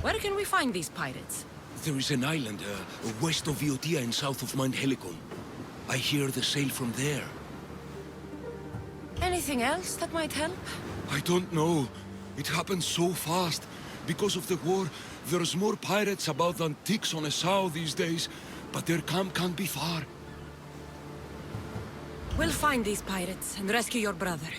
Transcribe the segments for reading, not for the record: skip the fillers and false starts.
Where can we find these pirates? There is an island west of Viotia and south of Mount Helicon. I hear they sail from there. Anything else that might help? I don't know. It happened so fast. Because of the war, there's more pirates about than ticks on a sow these days, but their camp can't be far. We'll find these pirates and rescue your brother.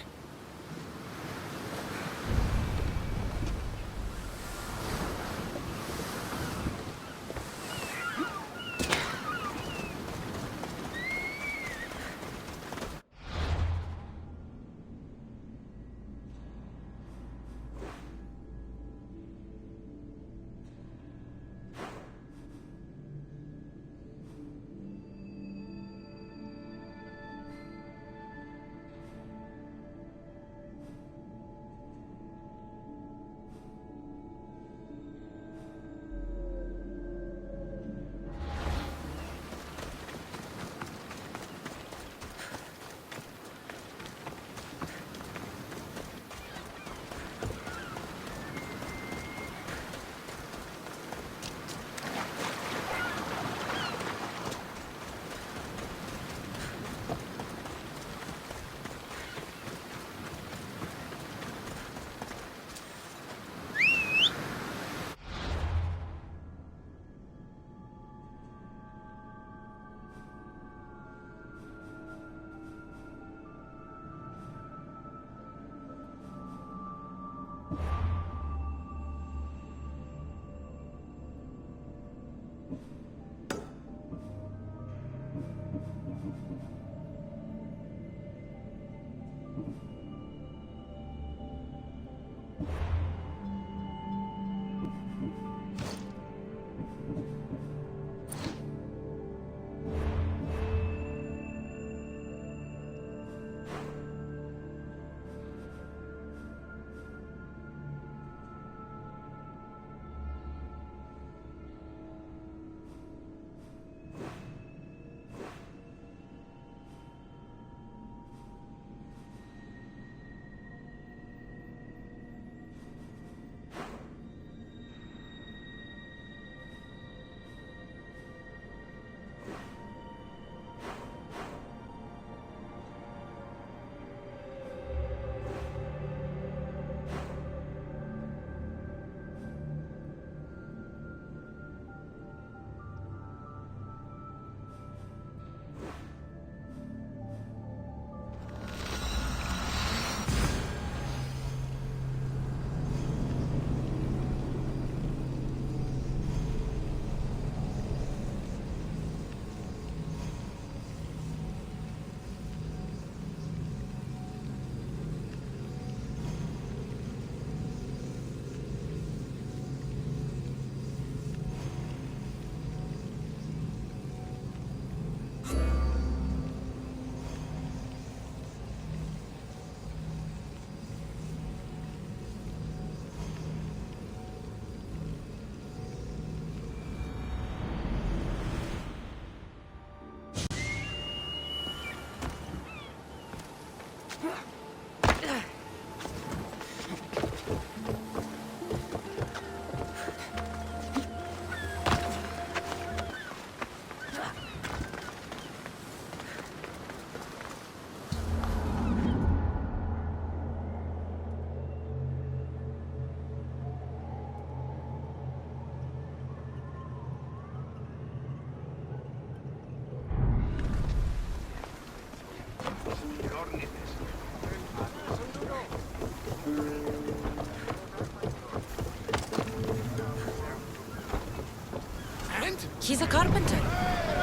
He's a carpenter.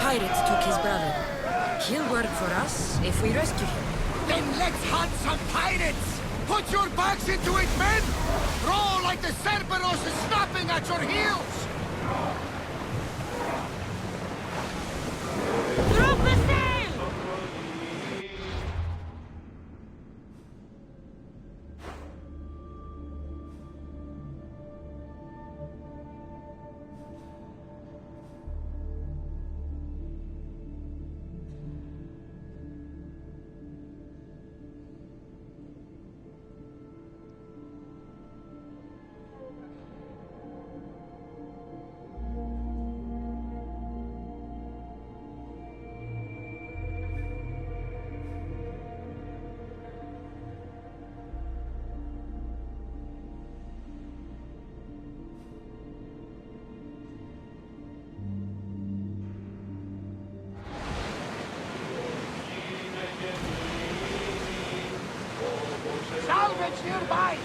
Pirates took his brother. He'll work for us if we rescue him. Then let's hunt some pirates! Put your backs into it, men! Roll like the Cerberus is snapping at your heels! Drop the sail! nearby.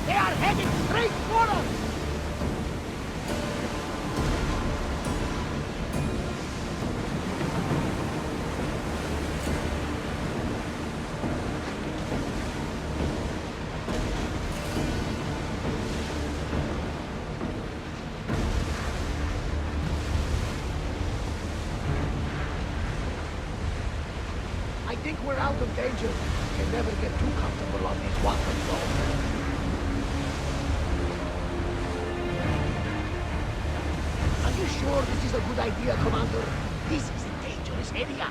They are heading straight for us! I think we're out of danger. Can never get too comfortable on these waters, though. Are you sure this is a good idea, Commander? This is a dangerous area.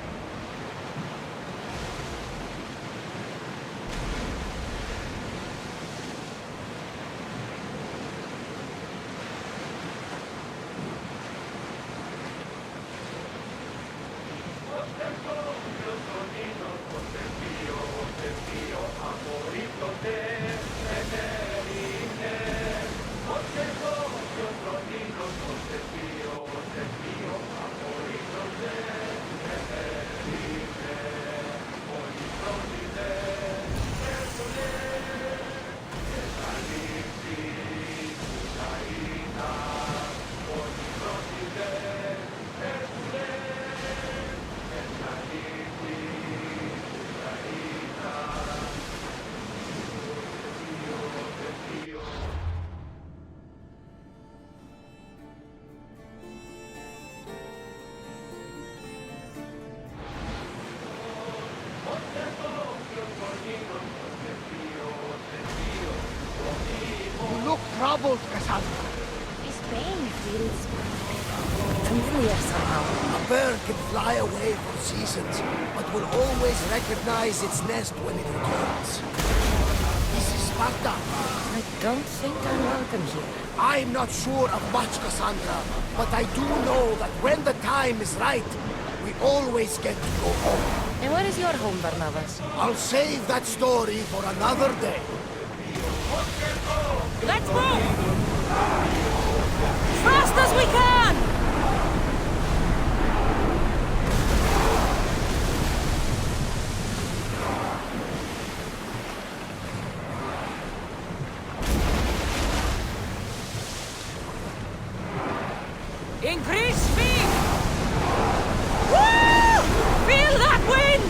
Troubled, Cassandra. His pain feels familiar somehow. A bird can fly away for seasons, but will always recognize its nest when it returns. This is Sparta. I don't think I'm welcome here. I'm not sure of much, Cassandra, but I do know that when the time is right, we always get to go home. And where is your home, Barnabas? I'll save that story for another day. Let's move! Fast as we can! Increase speed! Woo! Feel that wind!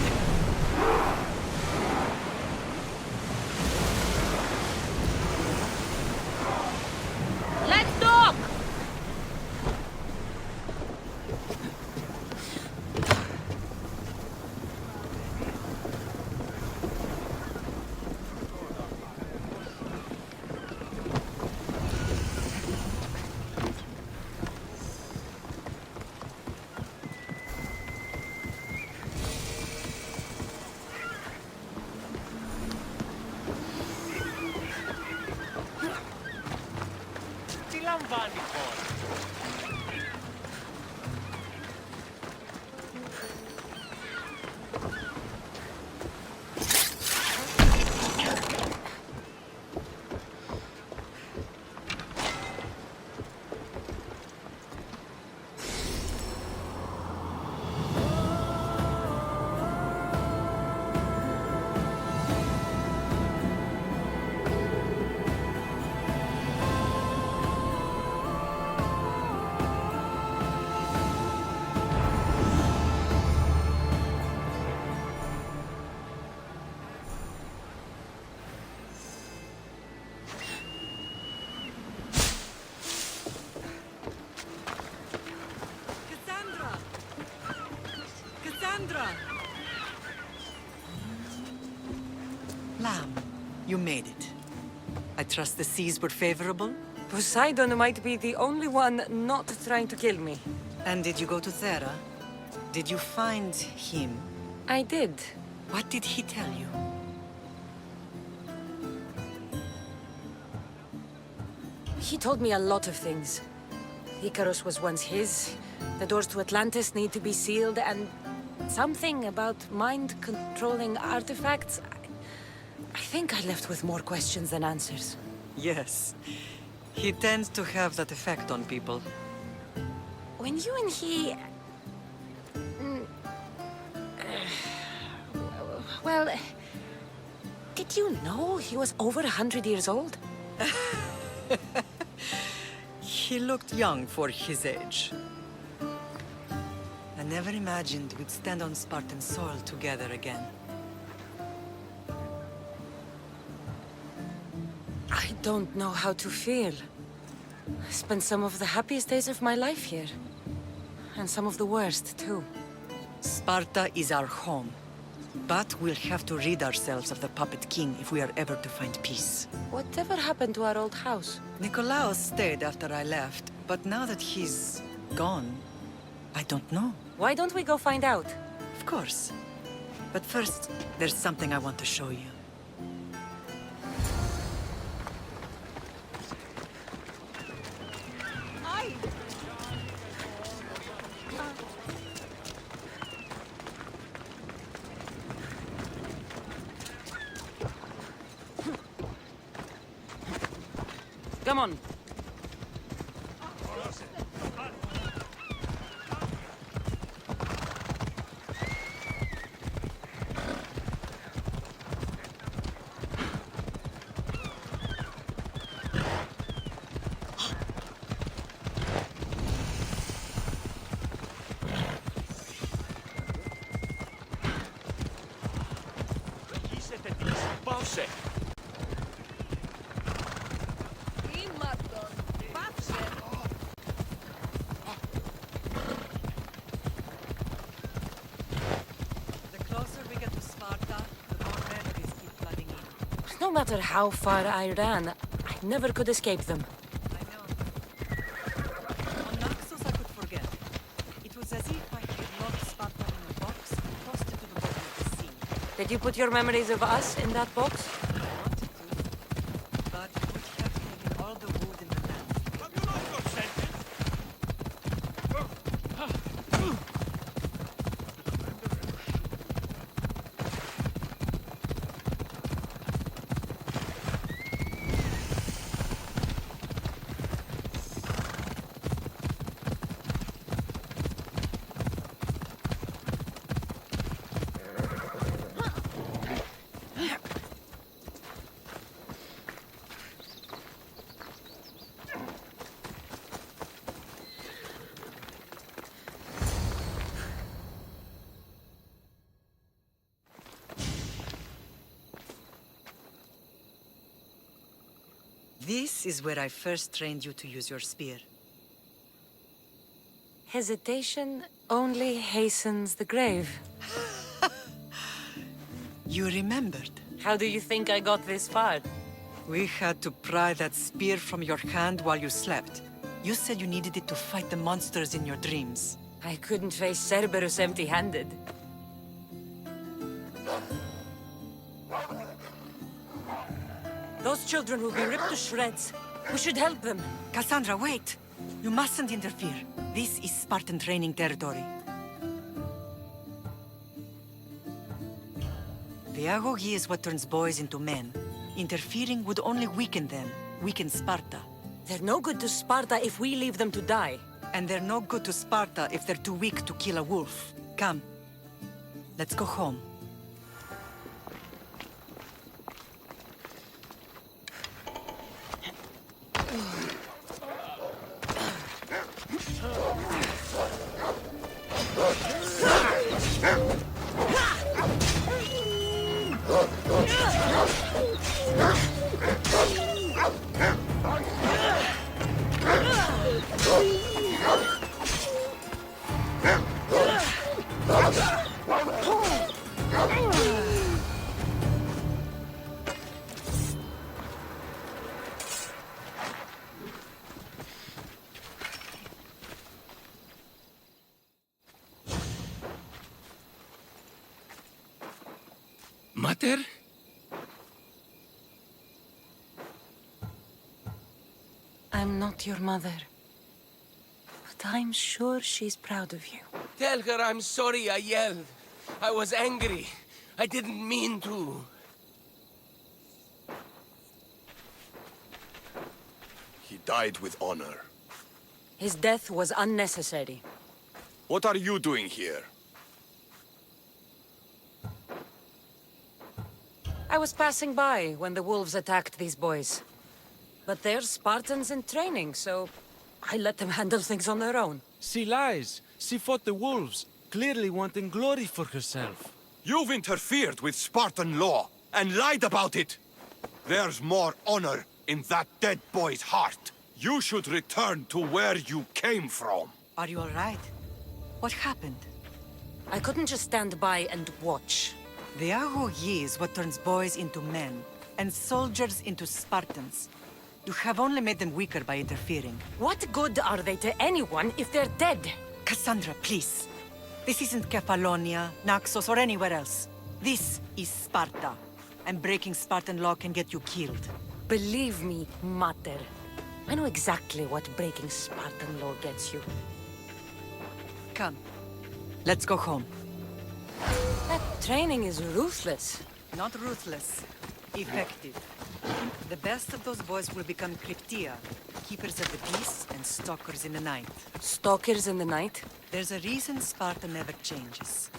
You made it. I trust the seas were favorable? Poseidon might be the only one not trying to kill me. And did you go to Thera? Did you find him? I did. What did he tell you? He told me a lot of things. Icarus was once his, the doors to Atlantis need to be sealed, and something about mind-controlling artifacts. I think I left with more questions than answers. Yes. He tends to have that effect on people. When you and he... well... Did you know he was over 100 years old? He looked young for his age. I never imagined we'd stand on Spartan soil together again. I don't know how to feel. I spent some of the happiest days of my life here. And some of the worst, too. Sparta is our home. But we'll have to rid ourselves of the puppet king if we are ever to find peace. Whatever happened to our old house? Nikolaos stayed after I left, but now that he's gone, I don't know. Why don't we go find out? Of course. But first, there's something I want to show you. Come on. No matter how far I ran, I never could escape them. I know. On Naxos I could forget. It was as if I had locked Sparta in a box and tossed it to the bottom of the sea. Did you put your memories of us in that box? I wanted to, but it would have taken all the wood in the land. Have you not got sentence? This is where I first trained you to use your spear. Hesitation only hastens the grave. You remembered. How do you think I got this far? We had to pry that spear from your hand while you slept. You said you needed it to fight the monsters in your dreams. I couldn't face Cerberus empty-handed. Those children will be ripped to shreds. We should help them. Cassandra, wait! You mustn't interfere. This is Spartan training territory. Pedagogy is what turns boys into men. Interfering would only weaken them, weaken Sparta. They're no good to Sparta if we leave them to die. And they're no good to Sparta if they're too weak to kill a wolf. Come, let's go home. Mater? I'm not your mother. But I'm sure she's proud of you. Tell her I'm sorry I yelled. I was angry. I didn't mean to. He died with honor. His death was unnecessary. What are you doing here? I was passing by when the wolves attacked these boys. But they're Spartans in training, so I let them handle things on their own. She lies. She fought the wolves, clearly wanting glory for herself. You've interfered with Spartan law and lied about it. There's more honor in that dead boy's heart. You should return to where you came from. Are you all right? What happened? I couldn't just stand by and watch. The Agogi is what turns boys into men, and soldiers into Spartans. You have only made them weaker by interfering. What good are they to anyone if they're dead? Cassandra, please. This isn't Kefalonia, Naxos, or anywhere else. This is Sparta. And breaking Spartan law can get you killed. Believe me, Mater. I know exactly what breaking Spartan law gets you. Come. Let's go home. That training is ruthless. Not ruthless. Effective. The best of those boys will become Cryptia, keepers of the peace and stalkers in the night. Stalkers in the night? There's a reason Sparta never changes.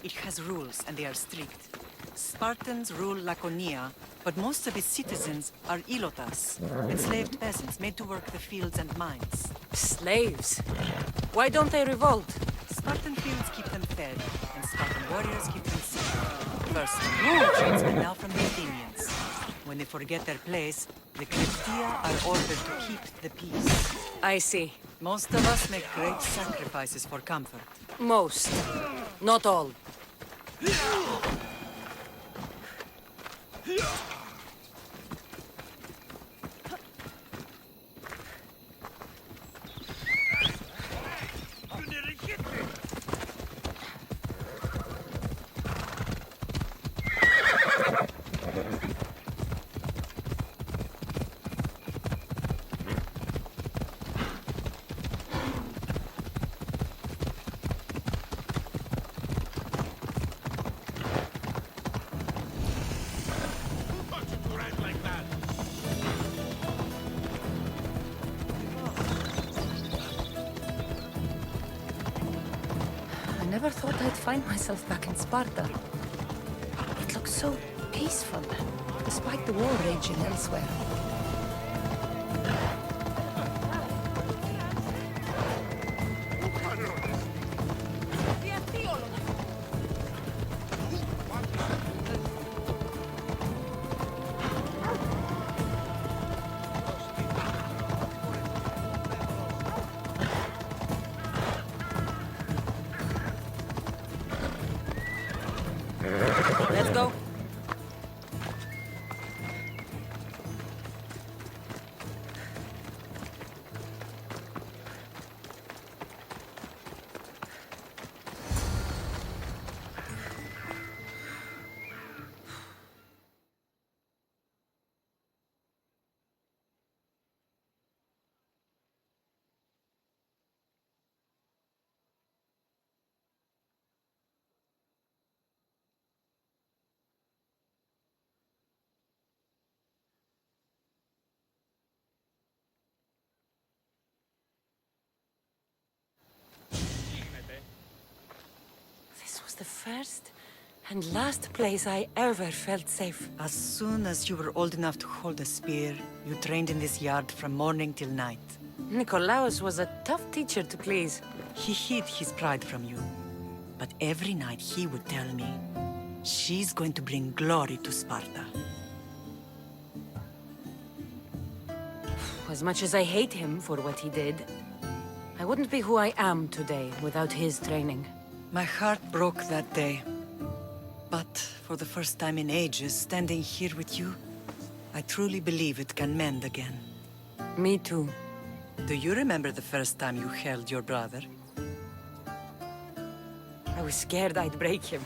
It has rules, and they are strict. Spartans rule Laconia, but most of its citizens are ilotas, enslaved peasants made to work the fields and mines. Slaves? Why don't they revolt? Spartan fields keep them fed, and Spartan warriors keep them safe. First from the tradesmen, now from the Athenians. When they forget their place, the Cryptia are ordered to keep the peace. I see. Most of us make great sacrifices for comfort. Most. Not all. I never thought I'd find myself back in Sparta. It looks so peaceful, despite the war raging elsewhere. Let's go. This was the first and last place I ever felt safe. As soon as you were old enough to hold a spear, you trained in this yard from morning till night. Nikolaos was a tough teacher to please. He hid his pride from you. But every night he would tell me, she's going to bring glory to Sparta. As much as I hate him for what he did, I wouldn't be who I am today without his training. My heart broke that day. But for the first time in ages, standing here with you, I truly believe it can mend again. Me too. Do you remember the first time you held your brother? I was scared I'd break him.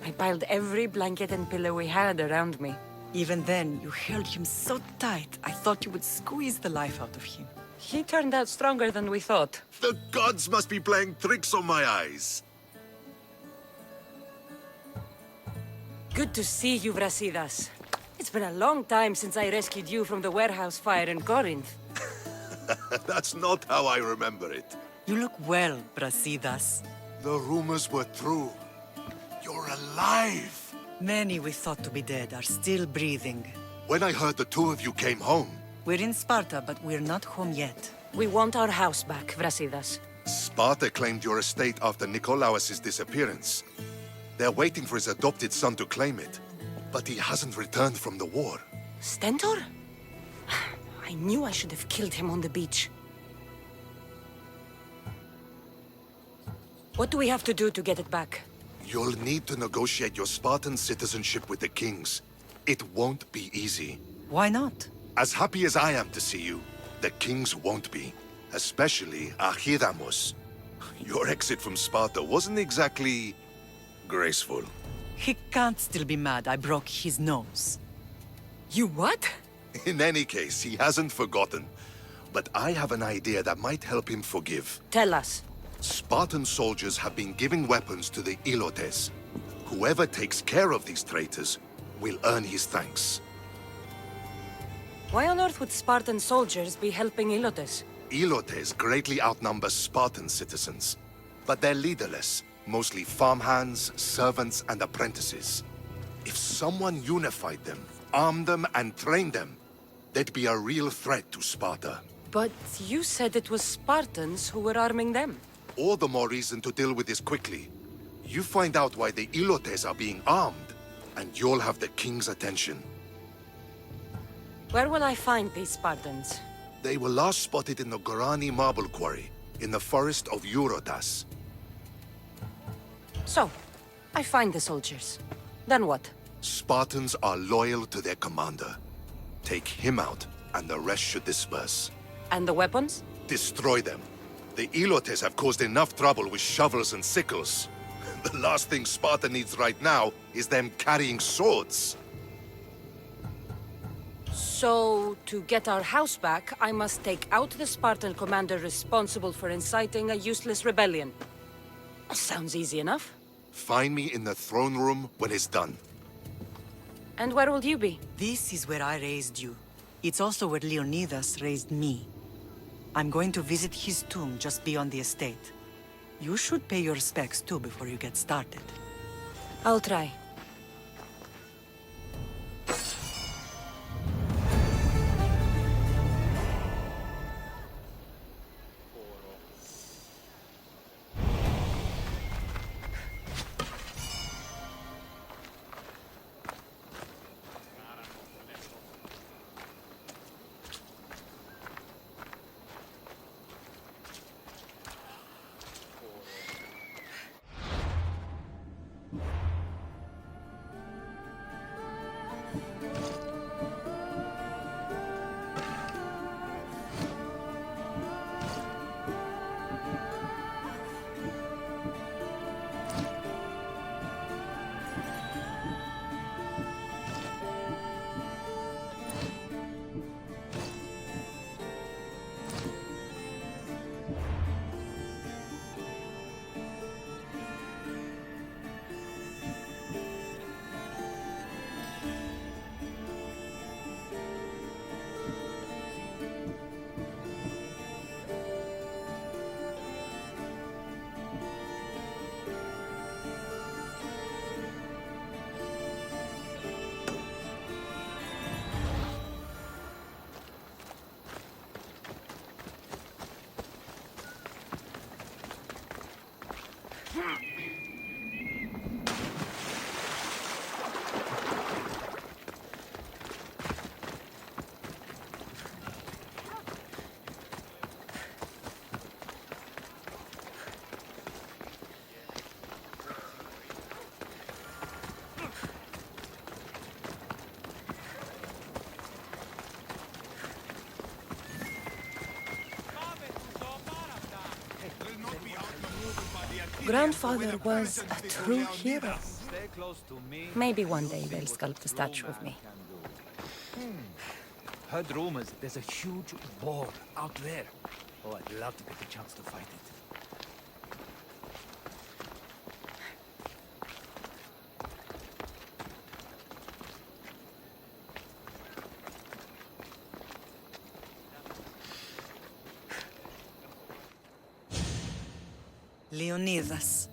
I piled every blanket and pillow we had around me. Even then, you held him so tight, I thought you would squeeze the life out of him. He turned out stronger than we thought. The gods must be playing tricks on my eyes. Good to see you, Brasidas. It's been a long time since I rescued you from the warehouse fire in Corinth. That's not how I remember it. You look well, Brasidas. The rumors were true. You're alive! Many we thought to be dead are still breathing. When I heard the two of you came home, We're in Sparta, but we're not home yet. We want our house back, Brasidas. Sparta claimed your estate after Nikolaos' disappearance. They're waiting for his adopted son to claim it. But he hasn't returned from the war. Stentor? I knew I should have killed him on the beach. What do we have to do to get it back? You'll need to negotiate your Spartan citizenship with the kings. It won't be easy. Why not? As happy as I am to see you, the kings won't be. Especially Archidamos. Your exit from Sparta wasn't exactly graceful. He can't still be mad I broke his nose. You what? In any case, he hasn't forgotten. But I have an idea that might help him forgive. Tell us. Spartan soldiers have been giving weapons to the Ilotes. Whoever takes care of these traitors will earn his thanks. Why on earth would Spartan soldiers be helping Ilotes? Ilotes greatly outnumber Spartan citizens. But they're leaderless, mostly farmhands, servants, and apprentices. If someone unified them, armed them, and trained them, they'd be a real threat to Sparta. But you said it was Spartans who were arming them. All the more reason to deal with this quickly. You find out why the Ilotes are being armed, and you'll have the king's attention. Where will I find these Spartans? They were last spotted in the Gorani marble quarry, in the forest of Eurotas. So, I find the soldiers. Then what? Spartans are loyal to their commander. Take him out, and the rest should disperse. And the weapons? Destroy them. The Ilotes have caused enough trouble with shovels and sickles. The last thing Sparta needs right now is them carrying swords. So, to get our house back, I must take out the Spartan commander responsible for inciting a useless rebellion. Sounds easy enough. Find me in the throne room when it's done. And where will you be? This is where I raised you. It's also where Leonidas raised me. I'm going to visit his tomb just beyond the estate. You should pay your respects too before you get started. I'll try. Grandfather was a true hero. Maybe one day they'll sculpt a statue of me. Heard rumors there's a huge boar out there. Oh, I'd love to get the chance to fight it. Leonidas.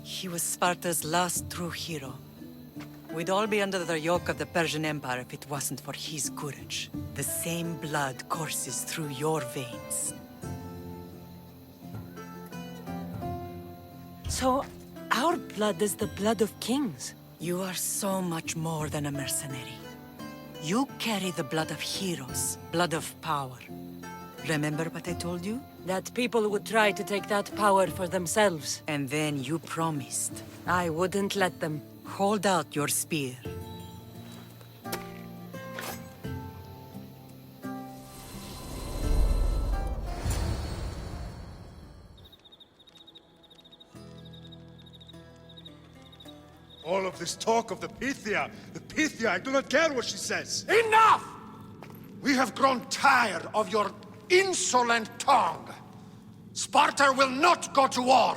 He was Sparta's last true hero. We'd all be under the yoke of the Persian Empire if it wasn't for his courage. The same blood courses through your veins. So, our blood is the blood of kings. You are so much more than a mercenary. You carry the blood of heroes, blood of power. Remember what I told you? That people would try to take that power for themselves. And then you promised. I wouldn't let them. Hold out your spear. All of this talk of the Pythia, I do not care what she says. Enough! We have grown tired of your insolent tongue. Sparta will not go to war.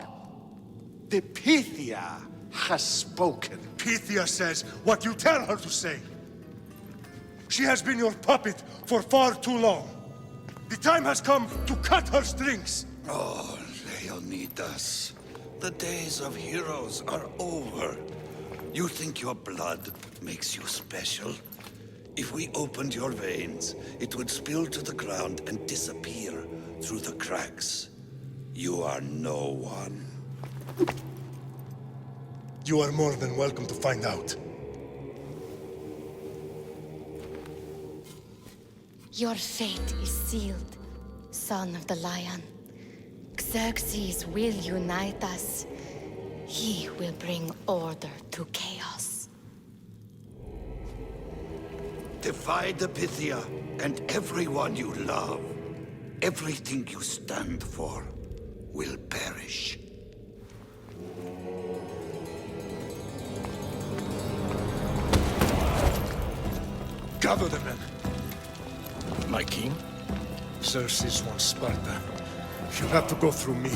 The Pythia has spoken. Pythia says what you tell her to say. She has been your puppet for far too long. The time has come to cut her strings. Oh, Leonidas, the days of heroes are over. You think your blood makes you special? If we opened your veins, it would spill to the ground and disappear through the cracks. You are no one. You are more than welcome to find out. Your fate is sealed, son of the lion. Xerxes will unite us. He will bring order to chaos. Defy the Pythia and everyone you love. Everything you stand for will perish. Gather the men. My king? Xerxes wants Sparta. She'll have to go through me.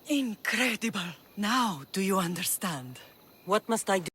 Incredible! Now do you understand? What must I do?